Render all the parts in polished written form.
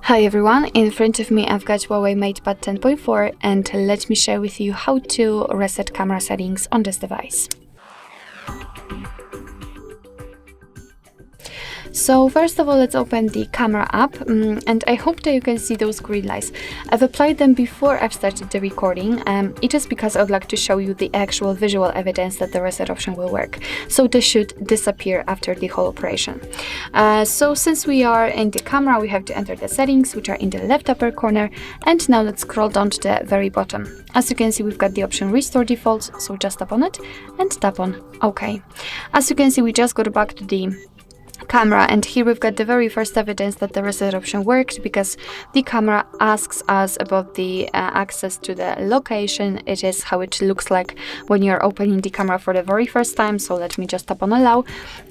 Hi everyone, in front of me I've got Huawei MatePad 10.4 and let me share with you how to reset camera settings on this device. So first of all, let's open the camera app and I hope that you can see those green lights. I've applied them before I've started the recording. It is because I would like to show you the actual visual evidence that the reset option will work. So this should disappear after the whole operation. So since we are in the camera, we have to enter the settings, which are in the left upper corner. And now let's scroll down to the very bottom. As you can see, we've got the option Restore Defaults, so just tap on it and tap on OK. As you can see, we just got back to the camera, and here we've got the very first evidence that the reset option worked, because the camera asks us about the access to the location. It is how it looks like when you're opening the camera for the very first time. So let me just tap on allow,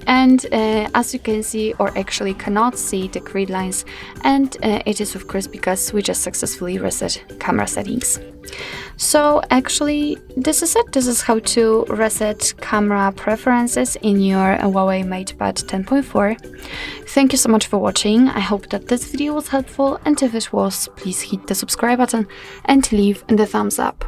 and as you can see, or actually cannot see, the grid lines, and it is of course because we just successfully reset camera settings. So actually this is it. This is how to reset camera preferences in your Huawei MatePad 10.4. Thank you so much for watching. I hope that this video was helpful, and if it was, please hit the subscribe button and leave the thumbs up.